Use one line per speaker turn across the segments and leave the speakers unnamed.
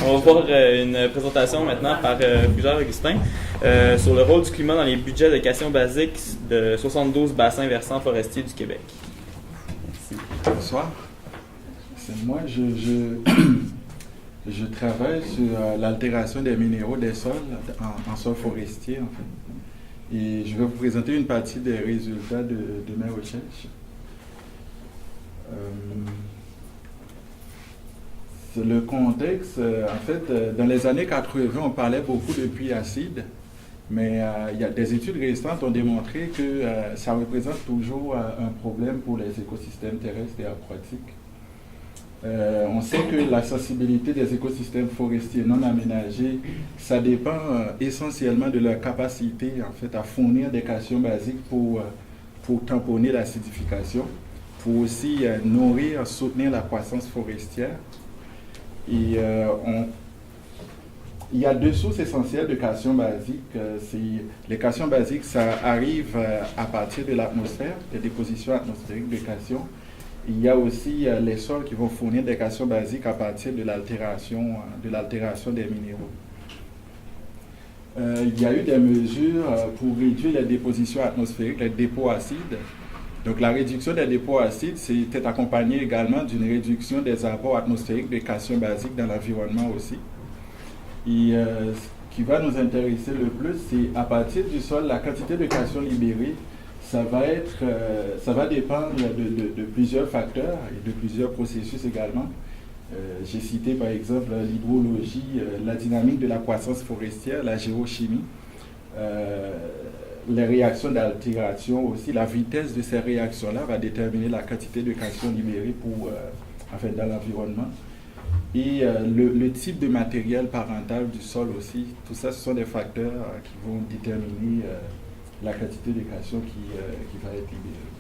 On va voir une présentation maintenant par Fougère Augustin sur le rôle du climat dans les budgets de questions basiques de 72 bassins versants forestiers du Québec.
Merci. Bonsoir. C'est moi, je travaille sur l'altération des minéraux des sols en sol forestier, en fait. Et je vais vous présenter une partie des résultats de mes recherches. Le contexte, en fait, dans les années 80, on parlait beaucoup de puits acides, mais il y a des études récentes ont démontré que ça représente toujours un problème pour les écosystèmes terrestres et aquatiques. On sait que la sensibilité des écosystèmes forestiers non aménagés, ça dépend essentiellement de leur capacité, en fait, à fournir des cations basiques pour tamponner l'acidification, pour aussi nourrir, soutenir la croissance forestière. Et il y a deux sources essentielles de cations basiques. Les cations basiques, ça arrive à partir de l'atmosphère, des dépositions atmosphériques de cations. Il y a aussi les sols qui vont fournir des cations basiques à partir de l'altération des minéraux. Il y a eu des mesures pour réduire les dépositions atmosphériques, les dépôts acides. Donc la réduction des dépôts acides, c'était accompagné également d'une réduction des apports atmosphériques de cations basiques dans l'environnement aussi. Et ce qui va nous intéresser le plus, c'est à partir du sol, la quantité de cations libérées, ça va dépendre de plusieurs facteurs et de plusieurs processus également. J'ai cité par exemple l'hydrologie, la dynamique de la croissance forestière, la géochimie, les réactions d'altération aussi, la vitesse de ces réactions-là va déterminer la quantité de cations libérées dans l'environnement. Et le type de matériel parental du sol aussi, tout ça, ce sont des facteurs qui vont déterminer la quantité de cations qui va être libérée.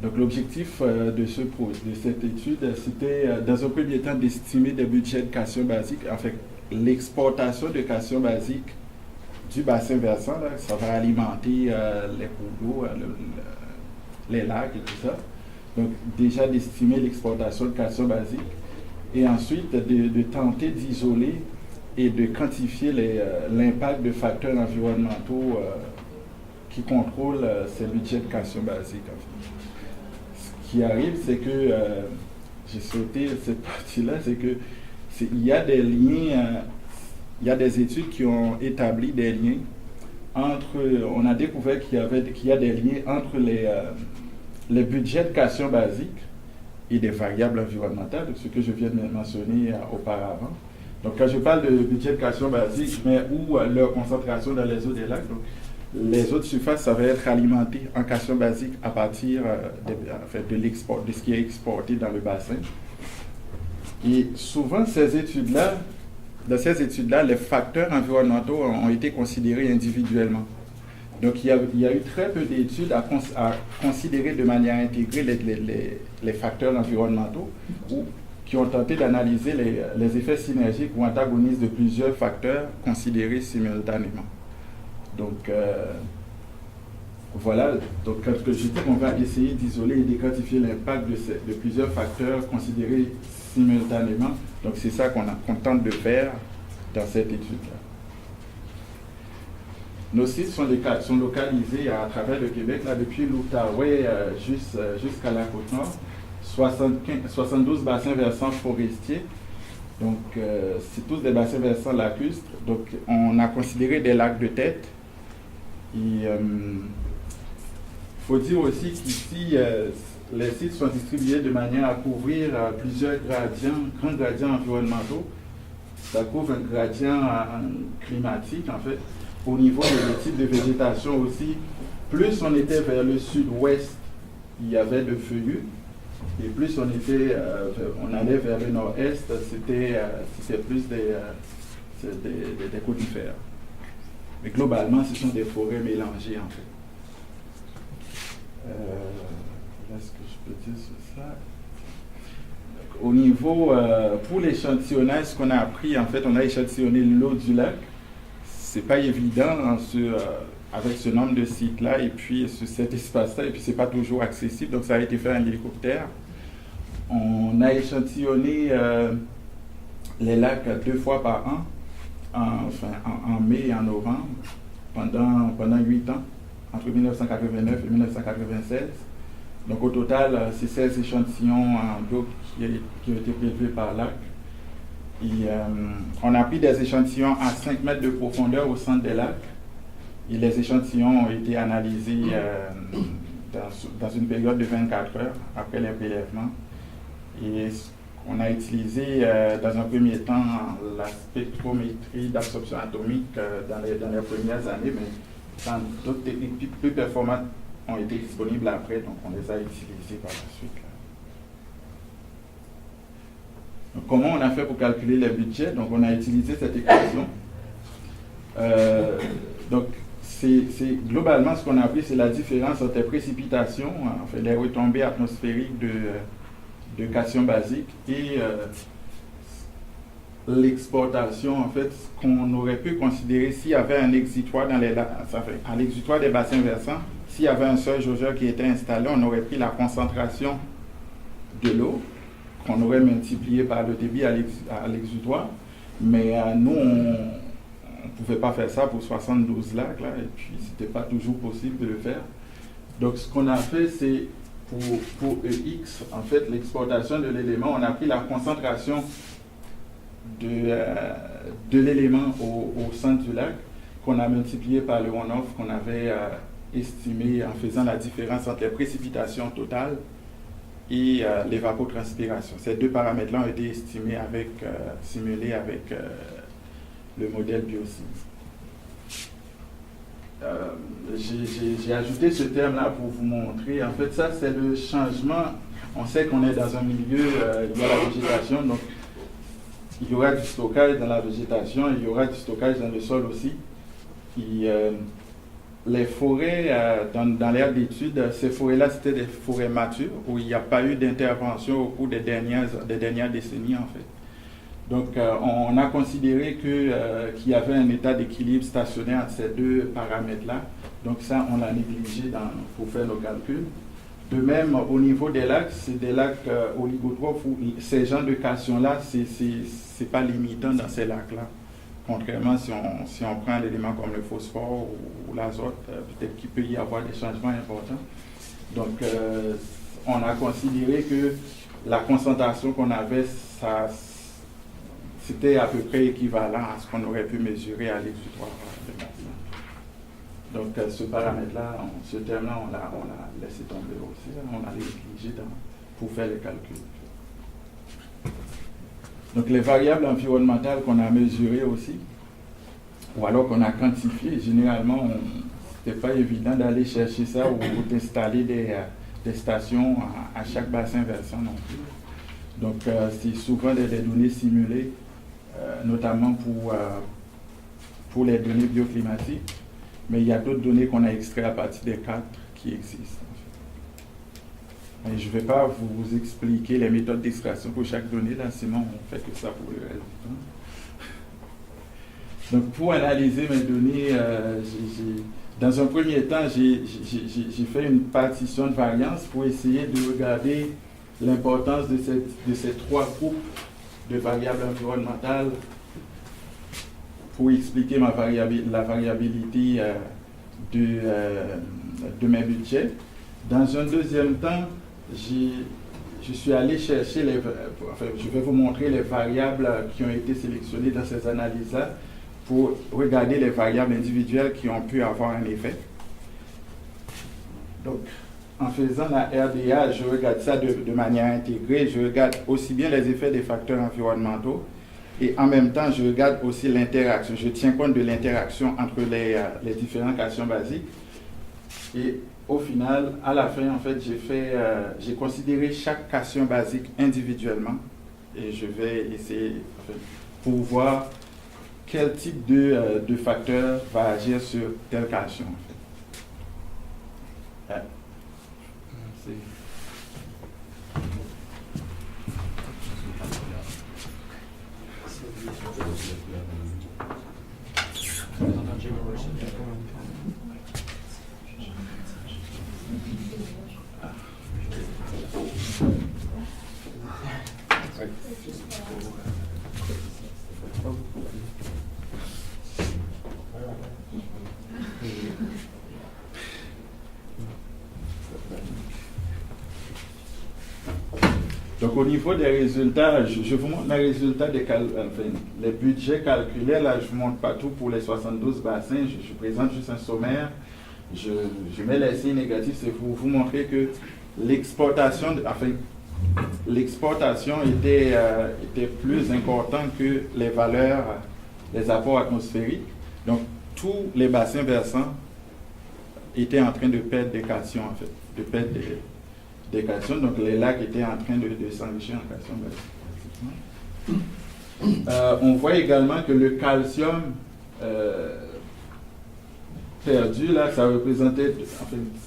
Donc l'objectif de cette étude, c'était dans un premier temps d'estimer des budgets de cations basiques, en fait l'exportation de cations basiques du bassin versant, là, ça va alimenter les cours d'eau, les lacs et tout ça. Donc déjà d'estimer l'exportation de cations basiques et ensuite de tenter d'isoler et de quantifier l'impact de facteurs environnementaux qui contrôlent ces budgets de cations basiques. En fait. Ce qui arrive, c'est que, j'ai sauté cette partie-là, c'est que il y a des liens... Il y a des études qui ont établi des liens on a découvert qu'il y a des liens entre les budgets de cations basiques et des variables environnementales, ce que je viens de mentionner auparavant. Donc quand je parle de budget de cations basiques, ou leur concentration dans les eaux des lacs, donc, les eaux de surface, ça va être alimenté en cations basiques à partir de ce qui est exporté dans le bassin. Et souvent, dans ces études-là, les facteurs environnementaux ont été considérés individuellement. Donc, il y a eu très peu d'études à considérer de manière intégrée les facteurs environnementaux qui ont tenté d'analyser les effets synergiques ou antagonistes de plusieurs facteurs considérés simultanément. Donc, voilà. Donc, quand je dis qu'on va essayer d'isoler et de quantifier l'impact de plusieurs facteurs considérés simultanément. Donc, c'est ça qu'on tente de faire dans cette étude-là. Nos sites sont localisés à travers le Québec, là, depuis l'Outaouais jusqu'à la Côte-Nord. 72 bassins versants forestiers. Donc, c'est tous des bassins versants lacustres. Donc, on a considéré des lacs de tête. Et faut dire aussi qu'ici, les sites sont distribués de manière à couvrir plusieurs grands gradients environnementaux. Ça couvre un gradient climatique, en fait. Au niveau des types de végétation aussi, plus on était vers le sud-ouest, il y avait de feuillus. Et plus on allait vers le nord-est, c'était plus des conifères. Mais globalement, ce sont des forêts mélangées, en fait. Est-ce que je peux dire sur ça? Au niveau, pour l'échantillonnage, ce qu'on a appris, en fait, on a échantillonné l'eau du lac. C'est pas évident avec ce nombre de sites-là et puis sur cet espace-là, et puis c'est pas toujours accessible, donc ça a été fait en hélicoptère. On a échantillonné les lacs 2 fois par an, en mai et en novembre, pendant 8 ans, entre 1989 et 1996. Donc au total, c'est 16 échantillons d'eau qui ont été prélevés par lac. Et, on a pris des échantillons à 5 mètres de profondeur au centre des lacs. Et les échantillons ont été analysés dans une période de 24 heures après les prélèvements. Et on a utilisé dans un premier temps la spectrométrie d'absorption atomique dans les premières années, mais d'autres techniques plus performantes ont été disponibles après, donc on les a utilisées par la suite. Donc, comment on a fait pour calculer les budgets? Donc on a utilisé cette équation. Donc globalement ce qu'on a appris, c'est la différence entre les précipitations, les retombées atmosphériques de cation basique et l'exportation, en fait, qu'on aurait pu considérer s'il y avait un exutoire à l'exutoire des bassins versants. S'il y avait un seuil jaugeur qui était installé, on aurait pris la concentration de l'eau, qu'on aurait multiplié par le débit à l'exutoire. Mais nous, on ne pouvait pas faire ça pour 72 lacs, là, et puis ce n'était pas toujours possible de le faire. Donc ce qu'on a fait, c'est pour EX, en fait, l'exportation de l'élément, on a pris la concentration de l'élément au centre du lac, qu'on a multiplié par le runoff qu'on avait estimé en faisant la différence entre les précipitations totales et l'évapotranspiration. Ces deux paramètres-là ont été estimés simulés avec le modèle BioSim. J'ai ajouté ce terme-là pour vous montrer. En fait, ça, c'est le changement. On sait qu'on est dans un milieu, il y a la végétation, donc il y aura du stockage dans la végétation, il y aura du stockage dans le sol aussi. Et, les forêts, dans l'aire d'étude, ces forêts-là, c'était des forêts matures où il n'y a pas eu d'intervention au cours des dernières décennies, en fait. Donc, on a considéré qu'il y avait un état d'équilibre stationnaire entre ces deux paramètres-là. Donc, ça, on l'a négligé pour faire nos calculs. De même, au niveau des lacs, c'est des lacs oligotrophes où ces genres de cations-là, c'est pas limitant dans ces lacs-là. Contrairement, si on prend l'élément comme le phosphore ou l'azote, peut-être qu'il peut y avoir des changements importants. Donc, on a considéré que la concentration qu'on avait, c'était à peu près équivalent à ce qu'on aurait pu mesurer à l'exutoire de bassin. Donc, ce paramètre-là, ce terme-là, on l'a laissé tomber aussi. Là. On l'a négligé pour faire les calculs. Donc, les variables environnementales qu'on a mesurées aussi, ou alors qu'on a quantifiées, généralement, ce n'était pas évident d'aller chercher ça ou d'installer des stations à chaque bassin versant non plus. Donc, c'est souvent des données simulées, notamment pour les données bioclimatiques. Mais il y a d'autres données qu'on a extraites à partir des cadres qui existent. Et je ne vais pas vous expliquer les méthodes d'extraction pour chaque donnée, là, sinon on fait que ça pour le reste du temps. Donc, pour analyser mes données, dans un premier temps, j'ai fait une partition de variance pour essayer de regarder l'importance de ces trois groupes de variables environnementales pour expliquer la variabilité de mes budgets. Dans un deuxième temps, je suis allé chercher je vais vous montrer les variables qui ont été sélectionnées dans ces analyses-là pour regarder les variables individuelles qui ont pu avoir un effet. Donc, en faisant la RDA, je regarde ça de manière intégrée. Je regarde aussi bien les effets des facteurs environnementaux et en même temps, je regarde aussi l'interaction. Je tiens compte de l'interaction entre les différents cations basiques. Et au final, à la fin, en fait, j'ai considéré chaque cation basique individuellement et je vais essayer pour voir quel type de facteur va agir sur telle cation. En fait. Donc au niveau des résultats, je vous montre les résultats les budgets calculés. Là, je ne vous montre pas tout pour les 72 bassins. Je présente juste un sommaire. Je mets les signes négatifs, c'est pour vous montrer que l'exportation était plus importante que les valeurs, les apports atmosphériques. Donc tous les bassins versants étaient en train de perdre des cations, en fait, de perdre des cations. Donc les lacs étaient en train de s'enrichir en cations basiques. On voit également que le calcium perdu, là, ça représentait,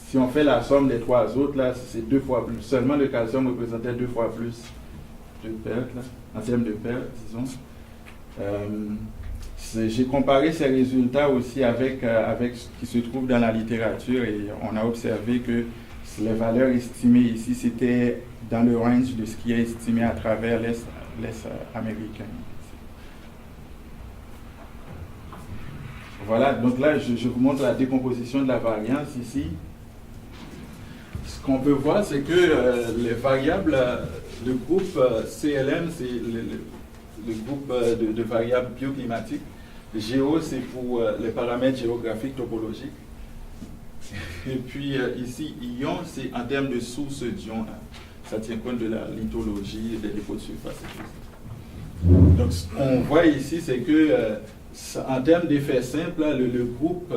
si on fait la somme des trois autres, là, c'est 2 fois plus. Seulement le calcium représentait 2 fois plus de pertes, là, en termes de pertes, disons. J'ai comparé ces résultats aussi avec ce qui se trouve dans la littérature et on a observé que les valeurs estimées ici, c'était dans le range de ce qui est estimé à travers l'Est américain. Voilà, donc là, je vous montre la décomposition de la variance ici. Ce qu'on peut voir, c'est que les variables, le groupe CLM, c'est le groupe de variables bioclimatiques. Géo, c'est pour les paramètres géographiques topologiques. Et puis ici, ion, c'est en termes de source d'ion. Ça tient compte de la lithologie, des dépôts de surface et tout ça. Donc, ce qu'on voit ici, c'est que en termes d'effets simples, le groupe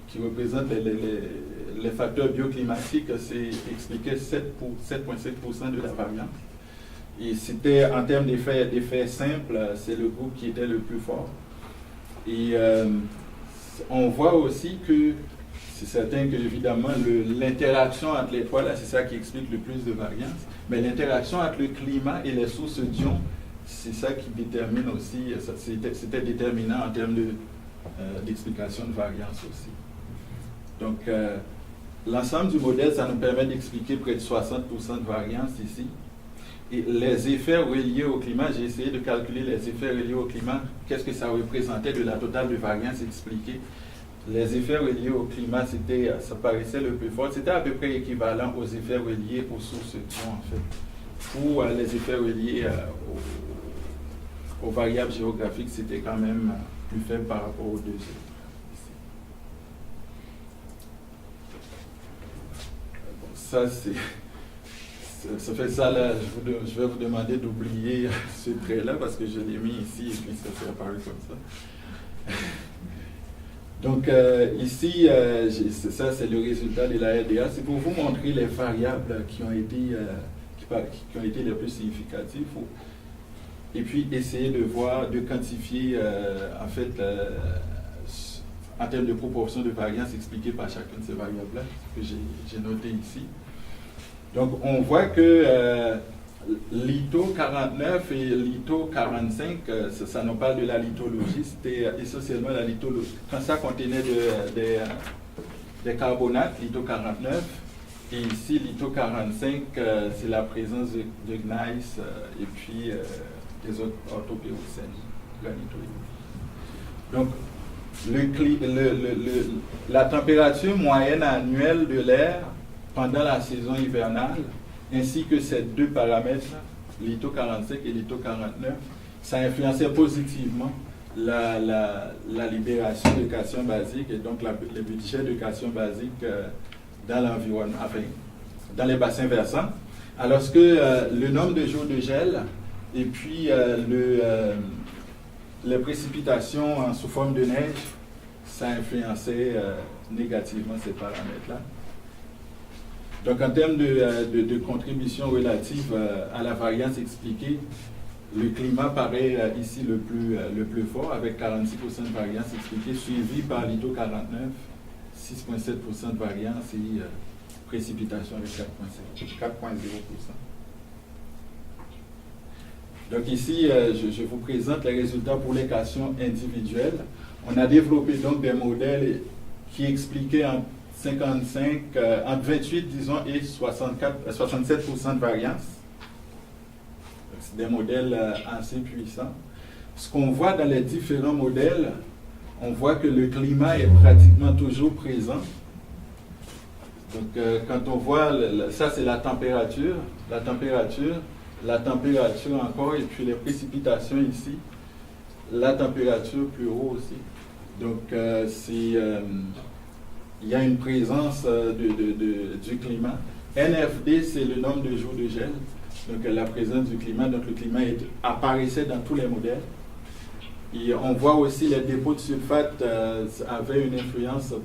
qui représente les facteurs bioclimatiques, c'est expliqué 7,7% de la variance. Et c'était en termes d'effets simples, c'est le groupe qui était le plus fort. Et on voit aussi que c'est certain que, évidemment, l'interaction entre les trois, là, c'est ça qui explique le plus de variance. Mais l'interaction entre le climat et les sources d'ions, c'est ça qui détermine aussi, c'était déterminant en termes d'explication de variance aussi. Donc, l'ensemble du modèle, ça nous permet d'expliquer près de 60% de variance ici. Et les effets reliés au climat, j'ai essayé de calculer les effets reliés au climat, qu'est-ce que ça représentait de la totale de variance expliquée. Les effets reliés au climat, ça paraissait le plus fort. C'était à peu près équivalent aux effets reliés aux sources d'ions, en fait. Ou les effets reliés aux variables géographiques, c'était quand même plus faible par rapport aux deux autres. Bon, ça, ça fait ça là, je vais vous demander d'oublier ce trait-là parce que je l'ai mis ici et puis ça s'est apparu comme ça. Donc ici, ça c'est le résultat de la RDA. C'est pour vous montrer les variables qui ont été les plus significatives. Et puis essayer de voir, de quantifier en fait en termes de proportion de variance expliquée par chacune de ces variables-là que j'ai noté ici. Donc on voit que litho 49 et litho 45, ça nous parle de la lithologie, c'était essentiellement la lithologie. Quand ça contenait des carbonates, litho 49, et ici litho 45, c'est la présence de gneiss et puis des autres orthopéocènes, granitoïdes. Donc la température moyenne annuelle de l'air pendant la saison hivernale, ainsi que ces deux paramètres, litho 45 et litho 49, ça influençait positivement la libération de cation basique et donc le budget de cation basique dans l'environnement, enfin, dans les bassins versants. Alors que le nombre de jours de gel et puis les précipitations sous forme de neige, ça influençait négativement ces paramètres-là. Donc, en termes de contribution relative à la variance expliquée, le climat paraît ici le plus fort, avec 46% de variance expliquée, suivi par litho 49, 6,7% de variance et précipitation avec 4,0%. Donc ici, je vous présente les résultats pour les cations individuelles. On a développé donc des modèles qui expliquaient entre 28, disons, et 67% de variance. C'est des modèles assez puissants. Ce qu'on voit dans les différents modèles, on voit que le climat est pratiquement toujours présent. Donc, quand on voit, ça c'est la température. La température, la température encore, et puis les précipitations ici, la température plus haut aussi. Donc, il y a une présence du climat. NFD, c'est le nombre de jours de gel, donc la présence du climat. Donc, le climat apparaissait dans tous les modèles. Et on voit aussi les dépôts de sulfate avaient une influence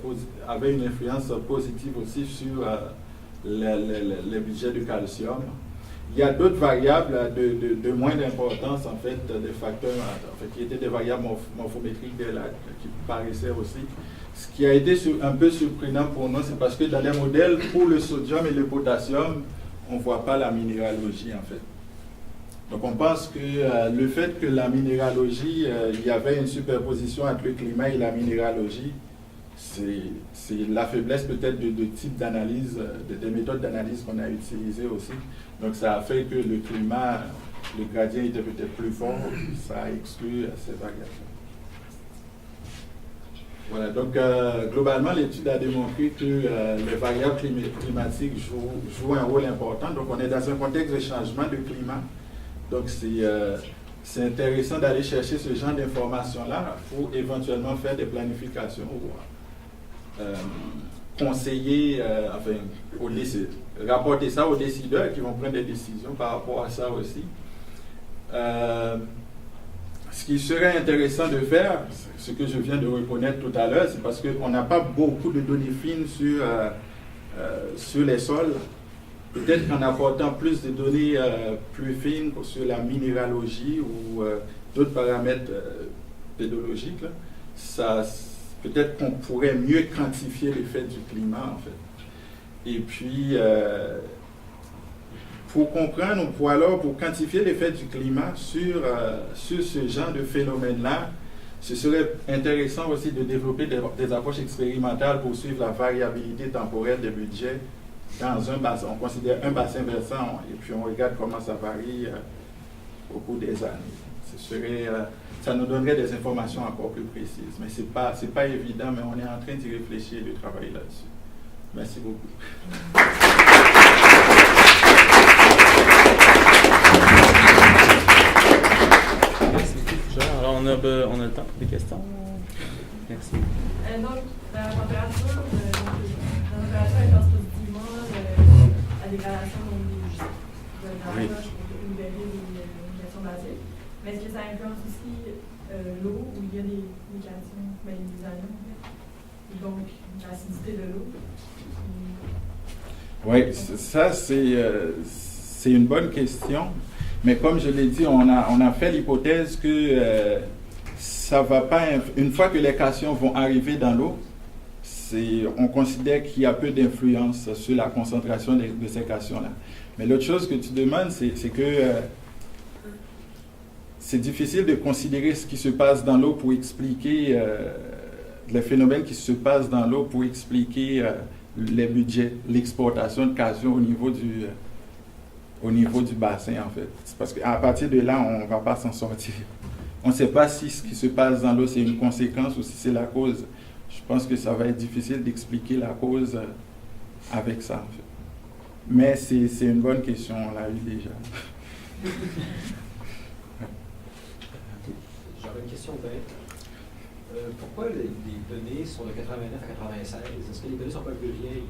positive aussi sur les budgets de calcium. Il y a d'autres variables de moindre importance, en fait, des facteurs qui étaient des variables morphométriques des lacs qui paraissaient aussi. Ce qui a été un peu surprenant pour nous, c'est parce que dans les modèles pour le sodium et le potassium, on ne voit pas la minéralogie, en fait. Donc on pense que le fait que la minéralogie, il y avait une superposition entre le climat et la minéralogie, c'est la faiblesse peut-être de type d'analyse, des méthodes d'analyse qu'on a utilisées aussi. Donc ça a fait que le climat, le gradient était peut-être plus fort, ça a exclu ces variations. Voilà, donc globalement l'étude a démontré que les variables climatiques jouent un rôle important. Donc on est dans un contexte de changement de climat. Donc, c'est intéressant d'aller chercher ce genre d'informations-là pour éventuellement faire des planifications ou conseiller, rapporter ça aux décideurs qui vont prendre des décisions par rapport à ça aussi. Ce qui serait intéressant de faire, ce que je viens de reconnaître tout à l'heure, c'est parce qu'on n'a pas beaucoup de données fines sur les sols. Peut-être qu'en apportant plus de données plus fines sur la minéralogie ou d'autres paramètres pédologiques, peut-être qu'on pourrait mieux quantifier l'effet du climat, en fait. Et puis, pour comprendre, pour quantifier l'effet du climat sur ce genre de phénomène-là, ce serait intéressant aussi de développer des approches expérimentales pour suivre la variabilité temporelle des budgets dans un bassin. On considère un bassin versant et puis on regarde comment ça varie au cours des années. Ça nous donnerait des informations encore plus précises. Mais ce n'est pas évident, mais on est en train d'y réfléchir et de travailler là-dessus. Merci beaucoup.
Merci. Alors, on a le temps des questions. Merci.
Donc, la température est positivement la dégradation de la roche, une question basique. Mais est-ce que ça influence aussi l'eau où il y a des cations, des anions, en fait? Donc, l'acidité de l'eau?
Oui, ça, c'est une bonne question. Mais comme je l'ai dit, on a fait l'hypothèse que ça va pas, une fois que les cations vont arriver dans l'eau, on considère qu'il y a peu d'influence sur la concentration de ces cations-là. Mais l'autre chose que tu demandes, c'est que c'est difficile de considérer ce qui se passe dans l'eau pour expliquer les phénomènes qui se passent dans l'eau pour expliquer les budgets, l'exportation de cations au niveau du bassin, en fait. C'est parce qu'à partir de là, on ne va pas s'en sortir. On ne sait pas si ce qui se passe dans l'eau, c'est une conséquence ou si c'est la cause. Je pense que ça va être difficile d'expliquer la cause avec ça, en fait. Mais c'est une bonne question, on l'a eu déjà.
J'aurais une question bête. Pourquoi les données sont de 89 à 96? Est-ce que les données sont pas plus vieilles?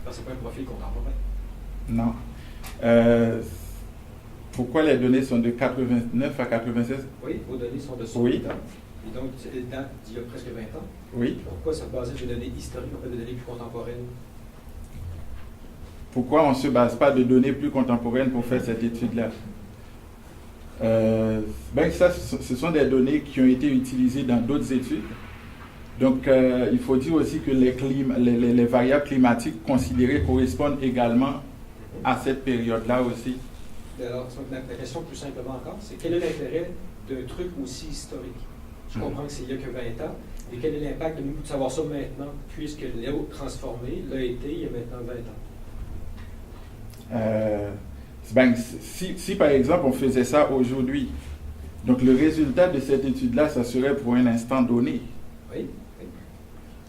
Parce que c'est pas un profil contemporain.
Non. Pourquoi les données sont de 89 à 96?
Oui, vos données sont de 100
oui.
ans. Et donc, c'est des dates d'il y a presque 20 ans.
Oui.
Pourquoi se baser sur des données historiques, en fait, des données plus contemporaines?
Pourquoi on ne se base pas de données plus contemporaines pour faire cette étude-là? Ça, ce sont des données qui ont été utilisées dans d'autres études. Donc, il faut dire aussi que les variables climatiques considérées correspondent également à cette période-là aussi.
Alors, la question plus simplement encore, c'est quel est l'intérêt d'un truc aussi historique? Je comprends que c'est il y a que 20 ans, mais quel est l'impact de nous de savoir ça maintenant, puisque l'eau transformée l'a été il y a maintenant 20 ans?
Si par exemple on faisait ça aujourd'hui, donc le résultat de cette étude-là, ça serait pour un instant donné.
Oui.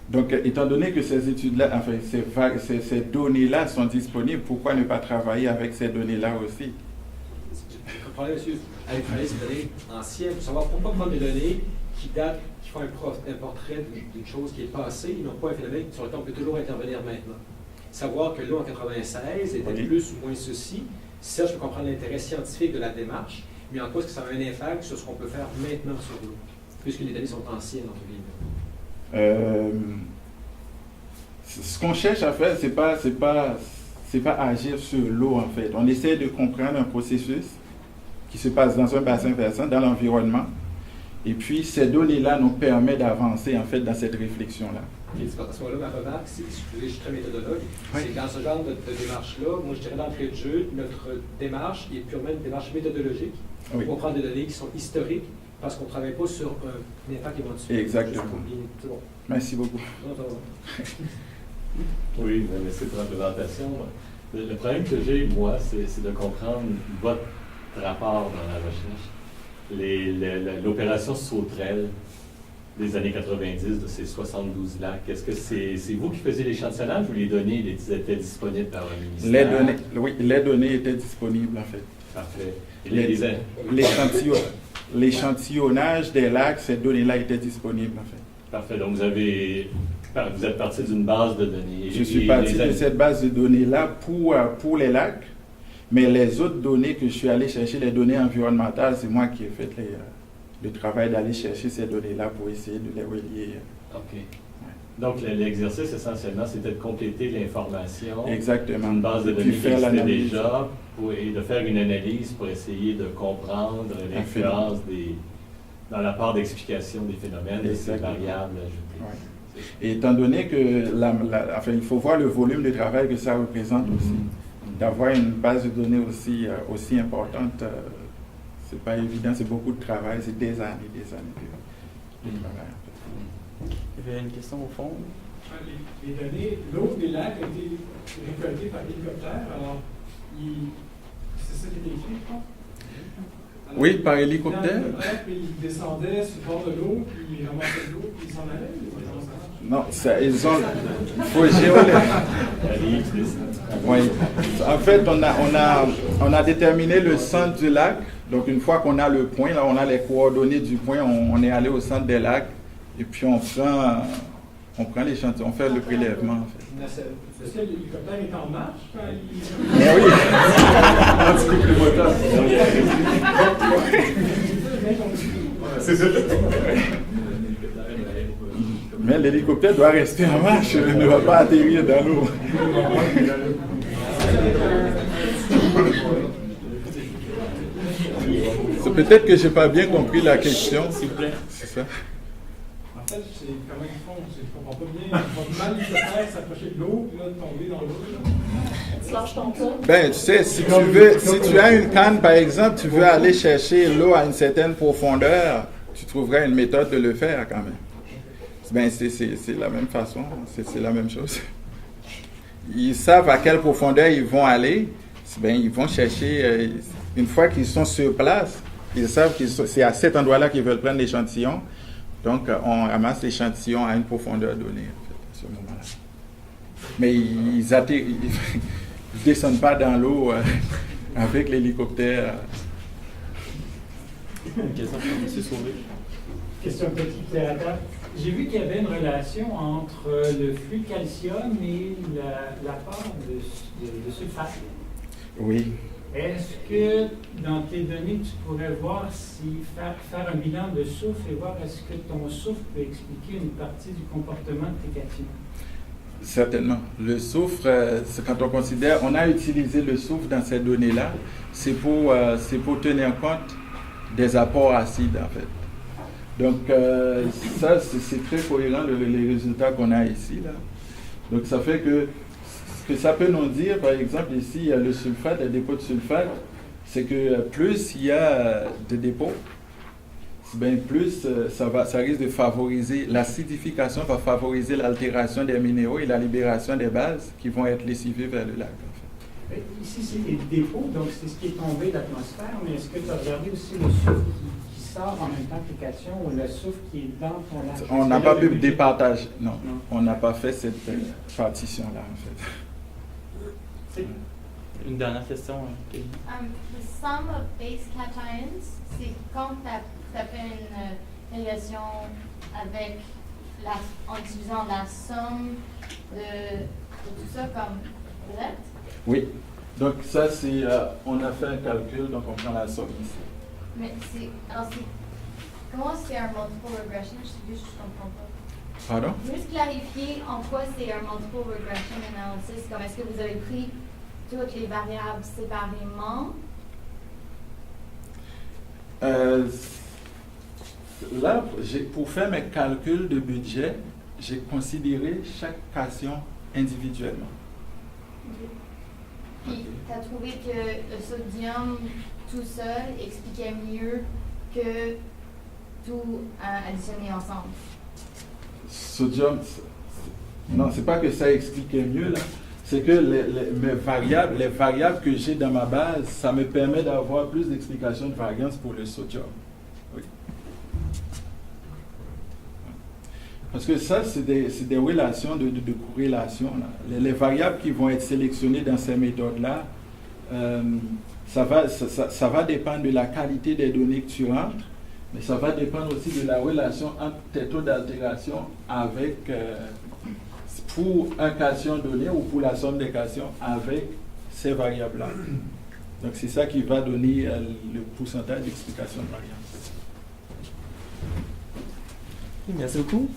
Donc, étant donné que ces études-là, enfin, ces données-là sont disponibles, pourquoi ne pas travailler avec ces données-là aussi?
problème, monsieur, avec ces données anciennes, pour savoir pourquoi prendre des données qui datent, qui font un portrait d'une chose qui est passée, et non pas un phénomène sur lequel on peut toujours intervenir maintenant. Savoir que l'eau en 96 était plus ou moins ceci, ça, je peux comprendre l'intérêt scientifique de la démarche, mais en quoi est-ce que ça a un impact sur ce qu'on peut faire maintenant sur l'eau, puisque les données sont anciennes, entre guillemets.
Ce qu'on cherche à faire, c'est pas agir sur l'eau, en fait. On essaie de comprendre un processus qui se passe dans un bassin versant, dans l'environnement. Et puis, ces données-là nous permettent d'avancer, en fait, dans cette réflexion-là.
Et à ce moment-là, ma remarque, c'est, excusez, je suis très méthodologue, c'est dans ce genre de démarche-là, moi je dirais d'entrée de jeu, notre démarche est purement une démarche méthodologique.
Oui.
On prend des données qui sont historiques parce qu'on ne travaille pas sur un impact éventuel.
Exactement.
C'est bon.
Merci beaucoup.
Non, ça va.
Oui, merci pour la présentation. Le problème que j'ai, moi, c'est de comprendre votre rapport dans la recherche. L'opération Sauterelle des années 90, de ces 72 lacs, est-ce que c'est vous qui faisiez l'échantillonnage ou les données étaient disponibles par le ministère?
Les données étaient disponibles, en fait.
Parfait.
L'échantillonnage des lacs, ces données-là étaient disponibles, en fait.
Parfait. Donc, vous êtes parti d'une base de données.
Je suis parti de cette base de données-là pour les lacs, mais les autres données que je suis allé chercher, les données environnementales, c'est moi qui ai fait le travail d'aller chercher ces données-là pour essayer de les relier.
OK. Ouais. Donc, l'exercice, essentiellement, c'était de compléter l'information.
Exactement.
Une base de données qui existait déjà et de faire une analyse pour essayer de comprendre l'influence dans la part d'explication des phénomènes, de ces variables ajoutées.
Ouais. Et étant donné que il faut voir le volume de travail que ça représente aussi. D'avoir une base de données aussi importante, c'est pas évident, c'est beaucoup de travail, c'est des années de travail.
Il y avait une question au fond.
Les données, l'eau des lacs a été récoltée par hélicoptère, alors c'est ça qui était écrit, je crois? Alors,
Oui, par hélicoptère.
Puis ils descendaient sur le bord de l'eau, puis ils ramassaient de l'eau, puis ils s'en allaient?
Non, ils ont. Il faut géoler. Oui. En fait, on a déterminé le centre du lac. Donc, une fois qu'on a le point, là, on a les coordonnées du point, on est allé au centre des lacs et puis on prend l'échantillon, on fait le prélèvement, en fait.
Est-ce que l'hélicoptère est en marche quand il...
Mais oui.
C'est ça.
Mais l'hélicoptère doit rester en marche, il ne va pas atterrir dans l'eau. C'est peut-être que je n'ai pas bien compris la question.
S'il vous plaît.
C'est ça.
En fait, c'est comment ils font, je ne comprends pas bien. Ils vont mal l'hélicoptère s'approcher de l'eau, puis là, tomber dans l'eau.
Tu lâches ton pas.
Ben, tu sais, si tu as une canne, par exemple, tu veux aller chercher l'eau à une certaine profondeur, tu trouveras une méthode de le faire quand même. Ben, c'est la même façon, c'est la même chose. Ils savent à quelle profondeur ils vont aller. Ben, ils vont chercher, une fois qu'ils sont sur place, ils savent que c'est à cet endroit-là qu'ils veulent prendre l'échantillon. Donc, on ramasse l'échantillon à une profondeur donnée, en fait, à ce moment-là. Mais ils ne descendent pas dans l'eau avec l'hélicoptère.
Une question pour M. Sauvé.
Question petit clair. J'ai vu qu'il y avait une relation entre le flux de calcium et la part de sulfate.
Oui.
Est-ce que dans tes données, tu pourrais voir faire un bilan de soufre et voir est-ce que ton soufre peut expliquer une partie du comportement de tes cations?
Certainement. Le soufre, c'est quand on considère, on a utilisé le soufre dans ces données-là, c'est pour tenir compte des apports acides, en fait. Donc, ça, c'est très cohérent, les résultats qu'on a ici, là. Donc, ça fait que ce que ça peut nous dire, par exemple, ici, il y a le sulfate, les dépôts de sulfate, c'est que plus il y a de dépôts, bien plus ça risque de favoriser, l'acidification va favoriser l'altération des minéraux et la libération des bases qui vont être lessivées vers le lac, en fait.
Ici, c'est des dépôts, donc c'est ce qui est tombé de l'atmosphère, mais est-ce que tu as regardé aussi le soufre qui sort en même temps que les cations ou le soufre qui est dans ton lac?
On n'a pas pu départager, non. On n'a pas fait cette partition-là, en fait.
Une dernière question, Kelly.
The sum of base cations, c'est quand tu as fait une régression avec en utilisant la somme de tout ça comme direct?
Oui. Donc ça, c'est, on a fait un calcul, donc on prend la somme ici.
Mais comment c'est un multiple regression? Je comprends pas.
Pardon?
Juste clarifier en quoi c'est un multiple regression analysis. Comme est-ce que vous avez pris toutes les variables séparément?
Là, pour faire mes calculs de budget, j'ai considéré chaque cation individuellement.
Puis, tu as trouvé que le sodium tout seul expliquait mieux que tout additionné ensemble?
Sodium, non, c'est pas que ça expliquait mieux, là. C'est que les variables que j'ai dans ma base, ça me permet d'avoir plus d'explications de variance pour le sodium. Oui. Parce que ça, c'est des relations de corrélation, là. Les variables qui vont être sélectionnées dans ces méthodes-là, ça va dépendre de la qualité des données que tu rentres, mais ça va dépendre aussi de la relation entre tes taux d'altération avec, pour un cation donné ou pour la somme des cations avec ces variables-là. Donc c'est ça qui va donner le pourcentage d'explication de variance.
Merci beaucoup.